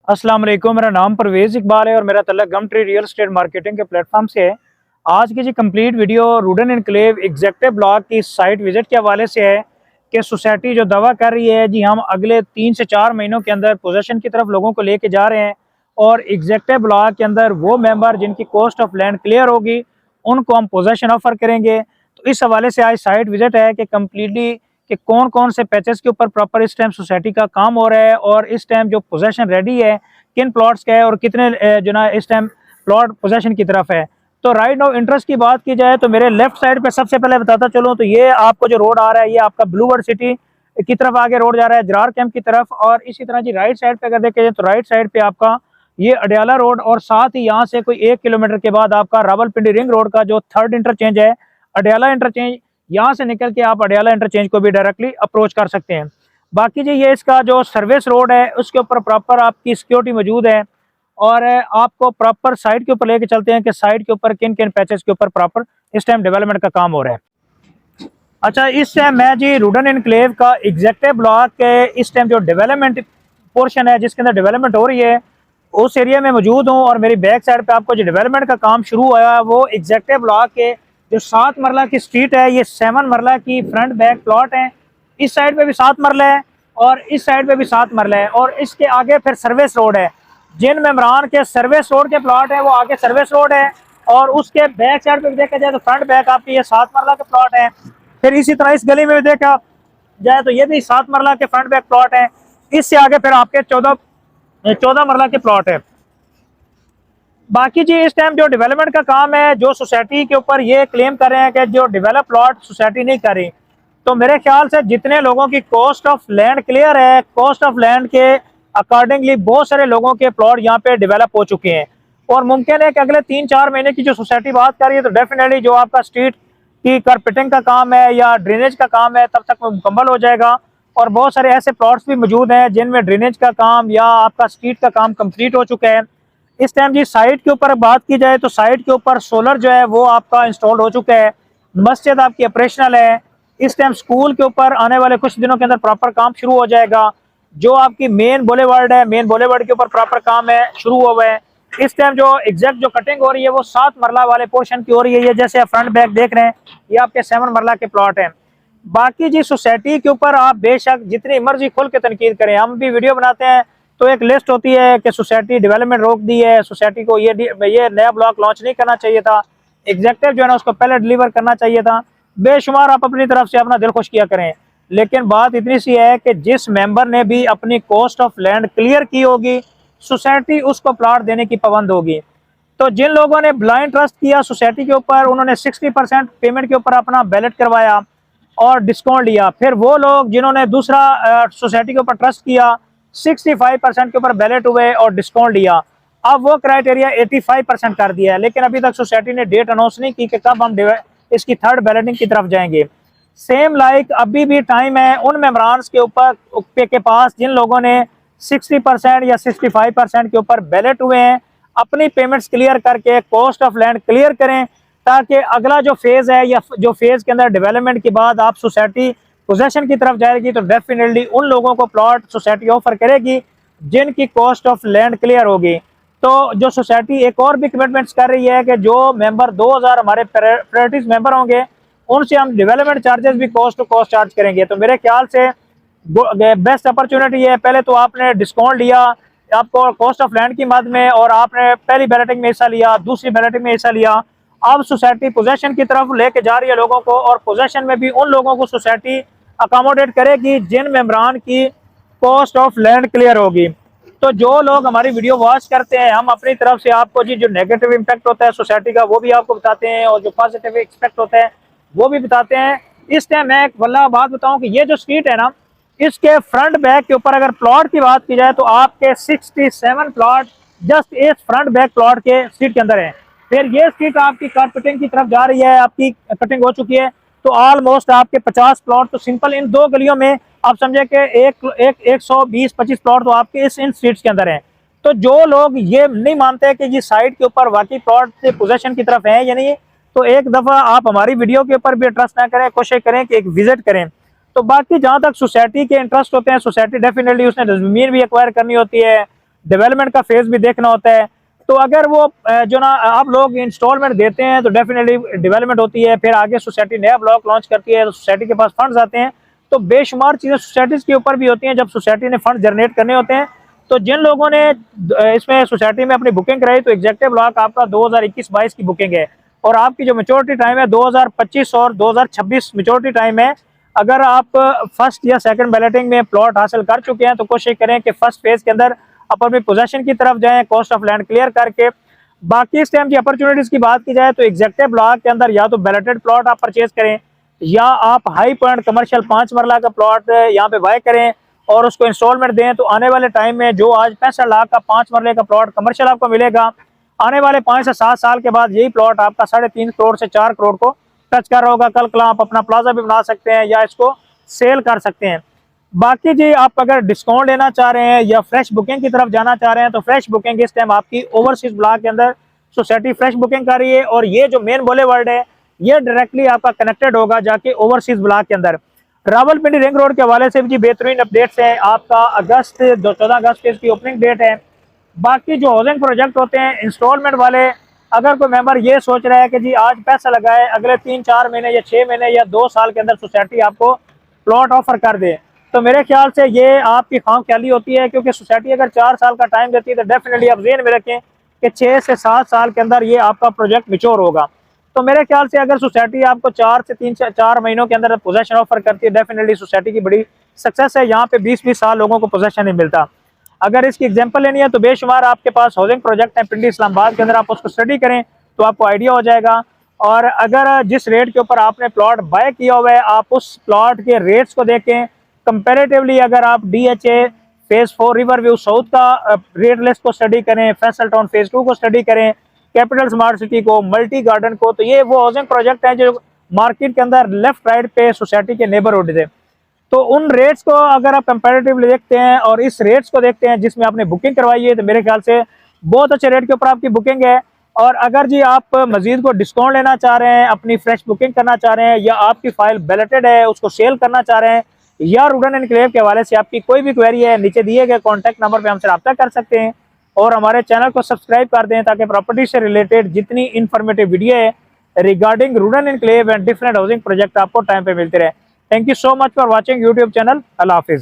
अस्सलाम वालेकुम। मेरा नाम परवेज़ इकबाल है और मेरा तल्लुक Gumtree real estate marketing के प्लेटफॉर्म से है। आज की जी कंप्लीट वीडियो रूडन एनक्लेव एग्जेक्टिव ब्लॉक की साइट विजिट के हवाले से है कि सोसाइटी जो दावा कर रही है जी हम अगले 3 से 4 महीनों के अंदर पोजेसन की तरफ लोगों को लेके जा रहे हैं और एग्जेक्टिव ब्लॉक के अंदर वो मेंबर जिनकी कॉस्ट ऑफ लैंड क्लियर होगी उनको हम पोजेसन ऑफर करेंगे। तो इस हवाले से आज साइट विजिट है कि कम्प्लीटली कि कौन कौन से पैचेस के ऊपर प्रॉपर इस टाइम सोसाइटी का काम हो रहा है और इस टाइम जो पोजेसन रेडी है किन प्लॉट्स का है और कितने जो ना इस टाइम प्लॉट पोजेसन की तरफ है। तो राइट नाउ इंटरेस्ट की बात की जाए तो मेरे लेफ्ट साइड पे सबसे पहले बताता चलूँ तो ये आपको जो रोड आ रहा है ये आपका ब्लूबर्ड सिटी की तरफ आगे रोड जा रहा है जरार कैंप की तरफ। और इसी तरह जी राइट साइड पे अगर देखें तो राइट साइड पे आपका ये अडयाला रोड और साथ ही यहाँ से कोई 1 किलोमीटर के बाद आपका रावलपिंडी रिंग रोड का जो थर्ड इंटरचेंज है अडयाला इंटरचेंज, यहाँ से निकल के आप अडयाला इंटरचेंज को भी डायरेक्टली अप्रोच कर सकते हैं। बाकी जी ये इसका जो सर्विस रोड है उसके ऊपर प्रॉपर आपकी सिक्योरिटी मौजूद है और आपको प्रॉपर साइट के ऊपर लेके चलते हैं कि साइट के ऊपर किन किन पैचेस के ऊपर प्रॉपर इस टाइम डेवलपमेंट का काम हो रहा है। अच्छा, इस टाइम मैं जी रूडन एनक्लेव का एग्जेक्टिव ब्लॉक के इस टाइम जो डेवलपमेंट पोर्शन है जिसके अंदर डेवलपमेंट हो रही है उस एरिया में मौजूद हूँ और मेरी बैक साइड पे आपको जो डेवलपमेंट का काम शुरू हुआ है वो एग्जेक्टिव ब्लॉक के जो 7 मरला की स्ट्रीट है ये 7 मरला की फ्रंट बैक प्लॉट है। इस साइड पे भी 7 मरला है और इस साइड पे भी 7 मरला है और इसके आगे फिर सर्विस रोड है। जिन मेम्बरान के सर्विस रोड के प्लॉट है वो आगे सर्विस रोड है और उसके बैक साइड पे भी देखा जाए तो फ्रंट बैक आपकी ये 7 मरला के प्लॉट है। फिर इसी तरह इस गली में भी देखा जाए तो ये भी 7 मरला के फ्रंट बैक प्लॉट है। इससे आगे फिर आपके 14 मरला के प्लॉट है। बाकी जी इस टाइम जो डेवलपमेंट का काम है जो सोसाइटी के ऊपर ये क्लेम कर रहे हैं कि जो डेवलप प्लॉट सोसाइटी नहीं कर रही, तो मेरे ख्याल से जितने लोगों की कॉस्ट ऑफ लैंड क्लियर है कॉस्ट ऑफ लैंड के अकॉर्डिंगली बहुत सारे लोगों के प्लॉट यहाँ पे डेवलप हो चुके हैं और मुमकिन है कि अगले 3-4 महीने की जो सोसाइटी बात कर रही है तो डेफिनेटली जो आपका स्ट्रीट की कारपेटिंग का काम है या ड्रेनेज का काम है तब तक मुकम्मल हो जाएगा। और बहुत सारे ऐसे प्लॉट्स भी मौजूद हैं जिनमें ड्रेनेज का काम या आपका स्ट्रीट का काम कंप्लीट हो चुका है। इस टाइम जी साइट के ऊपर बात की जाए तो साइट के ऊपर सोलर जो है वो आपका इंस्टॉल हो चुका है, मस्जिद आपकी ऑपरेशनल है। इस टाइम स्कूल के ऊपर आने वाले कुछ दिनों के अंदर प्रॉपर काम शुरू हो जाएगा। जो आपकी मेन बुलेवार्ड है मेन बुलेवार्ड के ऊपर प्रॉपर काम है शुरू हुआ है। इस टाइम जो एग्जैक्ट जो कटिंग हो रही है वो 7 मरला वाले पोर्शन की हो रही है। ये जैसे फ्रंट बैक देख रहे हैं ये आपके 7 मरला के प्लॉट हैं। बाकी जी सोसाइटी के ऊपर आप बेशक जितनी मर्जी खुल के तनकीद करें, हम भी वीडियो बनाते हैं तो एक लिस्ट होती है कि सोसाइटी डेवलपमेंट रोक दी है, सोसाइटी को ये नया ब्लॉक लॉन्च नहीं करना चाहिए था, एग्जेक्टिव जो है ना उसको पहले डिलीवर करना चाहिए था। बेशुमार आप अपनी तरफ से अपना दिल खुश किया करें, लेकिन बात इतनी सी है कि जिस मेंबर ने भी अपनी कॉस्ट ऑफ लैंड क्लियर की होगी सोसाइटी उसको प्लॉट देने की पाबंद होगी। तो जिन लोगों ने ब्लाइंड ट्रस्ट किया सोसाइटी के ऊपर उन्होंने 60% पेमेंट के ऊपर अपना बैलेट करवाया और डिस्काउंट लिया। फिर वो लोग जिन्होंने दूसरा सोसाइटी के ऊपर ट्रस्ट किया 65% के ऊपर बैलेट हुए और डिस्काउंट लिया। अब वो क्राइटेरिया 85% कर दिया है, लेकिन अभी तक सोसाइटी ने डेट अनाउंस नहीं की कि कब हम इसकी थर्ड बैलेटिंग की तरफ जाएंगे। सेम लाइक अभी भी टाइम है उन मेम्बरान्स के ऊपर के पास जिन लोगों ने 60% या 65% के ऊपर बैलेट हुए हैं अपनी पेमेंट्स क्लियर करके कॉस्ट ऑफ लैंड क्लियर करें ताकि अगला जो फेज़ है या जो फेज़ के अंदर डेवलपमेंट के बाद आप सोसाइटी पोजेसन की तरफ जाएगी तो डेफिनेटली उन लोगों को प्लॉट सोसाइटी ऑफर करेगी जिनकी कॉस्ट ऑफ लैंड क्लियर होगी। तो जो सोसाइटी एक और भी कमिटमेंट्स कर रही है कि जो मेंबर 2000 हमारे प्रायोरिटीज मेंबर होंगे उनसे हम डेवलपमेंट चार्जेस भी कॉस्ट टू कॉस्ट चार्ज करेंगे। तो मेरे ख्याल से बेस्ट अपॉर्चुनिटी है, पहले तो आपने डिस्काउंट लिया आपको कॉस्ट ऑफ लैंड की मद में और आपने पहली बैलेटिंग में हिस्सा लिया, दूसरी बैलेटिंग में हिस्सा लिया, अब सोसाइटी पोजेसन की तरफ लेके जा रही है लोगों को और पोजेसन में भी उन लोगों को सोसाइटी अकोमोडेट करेगी जिन मेम्बरान की कॉस्ट ऑफ लैंड क्लियर होगी। तो जो लोग हमारी वीडियो वॉच करते हैं हम अपनी तरफ से आपको जी जो नेगेटिव इम्पैक्ट होता है सोसाइटी का वो भी आपको बताते हैं और जो पॉजिटिव एक्सपेक्ट होता है वो भी बताते हैं। इस टाइम मैं एक वल्ला बात बताऊं कि ये जो स्ट्रीट है ना इसके फ्रंट बैक के ऊपर अगर प्लॉट की बात की जाए तो आपके 67 प्लॉट जस्ट इस फ्रंट बैक प्लॉट के स्ट्रीट के अंदर है। फिर ये स्ट्रीट आपकी कारपेटिंग की तरफ जा रही है, आपकी कटिंग हो चुकी है तो ऑलमोस्ट आपके 50 प्लॉट तो सिंपल इन 2 गलियों में आप समझे कि 120-25 प्लॉट तो आपके इन स्ट्रीट्स के अंदर हैं। तो जो लोग ये नहीं मानते कि ये साइड के ऊपर वाकई प्लॉट से पोजेसन की तरफ है या नहीं, तो एक दफ़ा आप हमारी वीडियो के ऊपर भी ट्रस्ट ना करें, कोशिश करें कि एक विजिट करें। तो बाकी जहाँ तक सोसाइटी के इंटरेस्ट होते हैं सोसाइटी डेफिनेटली उसने ज़मीन भी एक्वायर करनी होती है, डेवलपमेंट का फेज भी देखना होता है। तो अगर वो जो ना आप लोग इंस्टॉलमेंट देते हैं तो डेफिनेटली डेवलपमेंट होती है, फिर आगे सोसाइटी नया ब्लॉक लॉन्च करती है तो सोसाइटी के पास फंड्स आते हैं। तो बेशुमार चीज़ें सोसाइटीज़ के ऊपर भी होती हैं जब सोसाइटी ने फंड जनरेट करने होते हैं। तो जिन लोगों ने इसमें सोसाइटी में अपनी बुकिंग कराई तो एग्जेक्टिव ब्लॉक आपका 2021-22 की बुकिंग है और आपकी जो मेच्योरिटी टाइम है 2025 और 2026 मेच्योरिटी टाइम है। अगर आप फर्स्ट या सेकंड बैलेटिंग में प्लॉट हासिल कर चुके हैं तो कोशिश करें कि फर्स्ट फेज के अंदर आप अपनी पोजेशन की तरफ जाएं, कॉस्ट ऑफ लैंड क्लियर करके। बाकी इस टाइम की अपॉर्चुनिटीज की बात की जाए तो एग्जेक्टिव ब्लॉक के अंदर या तो बैलेटेड प्लॉट आप परचेज करें या आप हाई पॉइंट कमर्शियल 5 मरला का प्लॉट यहाँ पे बाय करें और उसको इंस्टॉलमेंट दें। तो आने वाले टाइम में जो आज 65 लाख का 5 मरले का प्लॉट कमर्शियल आपको मिलेगा, आने वाले 5 से 7 साल के बाद यही प्लॉट आपका 3.5 करोड़ से 4 करोड़ को टच कर रहा होगा। कल कल आप अपना प्लाजा भी बना सकते हैं या इसको सेल कर सकते हैं। बाकी जी आप अगर डिस्काउंट लेना चाह रहे हैं या फ्रेश बुकिंग की तरफ जाना चाह रहे हैं तो फ्रेश बुकिंग इस टाइम आपकी ओवरसीज ब्लॉक के अंदर सोसाइटी फ्रेश बुकिंग कर रही है और ये जो मेन बुलेवार्ड है ये डायरेक्टली आपका कनेक्टेड होगा जाके ओवरसीज ब्लॉक के अंदर। रावलपिंडी रिंग रोड के हवाले से भी बेहतरीन अपडेट्स हैं। आपका 14 अगस्त की इसकी ओपनिंग डेट है। बाकी जो हाउसिंग प्रोजेक्ट होते हैं इंस्टॉलमेंट वाले, अगर कोई मेंबर ये सोच रहा है कि जी आज पैसा लगाए अगले 3-4 महीने या 6 महीने या 2 साल के अंदर सोसाइटी आपको प्लॉट ऑफर कर दे, तो मेरे ख्याल से ये आपकी खाम ख्याली होती है, क्योंकि सोसाइटी अगर 4 साल का टाइम देती है तो डेफिनेटली आप ज़हन में रखें कि 6 से 7 साल के अंदर ये आपका प्रोजेक्ट मिच्योर होगा। तो मेरे ख्याल से अगर सोसाइटी आपको 4 से 3-4 महीनों के अंदर पोजेशन ऑफर करती है, डेफिनेटली सोसाइटी की बड़ी सक्सेस है। यहाँ पे 20-20 साल लोगों को पोजेशन नहीं मिलता। अगर इसकी एग्जांपल लेनी है तो बेशुमार आपके पास हाउसिंग प्रोजेक्ट है पिंडी इस्लामाबाद के अंदर, आप उसको स्टडी करें तो आपको आइडिया हो जाएगा। और अगर जिस रेट के ऊपर आपने प्लॉट बाय किया हुआ है आप उस प्लॉट के रेट्स को देखें कंपेरेटिवली, अगर आप DHA phase 4 river view south का रेट लिस्ट को स्टडी करें, फैसल टाउन फेज 2 को स्टडी करें, कैपिटल स्मार्ट सिटी को, मल्टी गार्डन को, तो ये वो हाउसिंग प्रोजेक्ट हैं जो मार्केट के अंदर लेफ्ट राइट पे सोसाइटी के नेबरहुड है। तो उन रेट्स को अगर आप कंपैरेटिवली देखते हैं और इस रेट्स को देखते हैं जिसमें आपने बुकिंग करवाई है तो मेरे ख्याल से बहुत अच्छे रेट के ऊपर आपकी बुकिंग है। और अगर जी आप मजीद को डिस्काउंट लेना चाह रहे हैं, अपनी फ्रेश बुकिंग करना चाह रहे हैं या आपकी फाइल बैलेटेड है उसको सेल करना चाह रहे हैं या रूडन एनक्लेव के हवाले से आपकी कोई भी क्वेरी है, नीचे दिए गए कॉन्टैक्ट नंबर पर हमसे रब्ता कर सकते हैं। और हमारे चैनल को सब्सक्राइब कर दें ताकि प्रॉपर्टी से रिलेटेड जितनी इन्फॉर्मेटिव वीडियो है रिगार्डिंग रूडन enclave and different housing project आपको टाइम पे मिलते रहे। Thank you so much for watching YouTube channel. Allah Hafiz.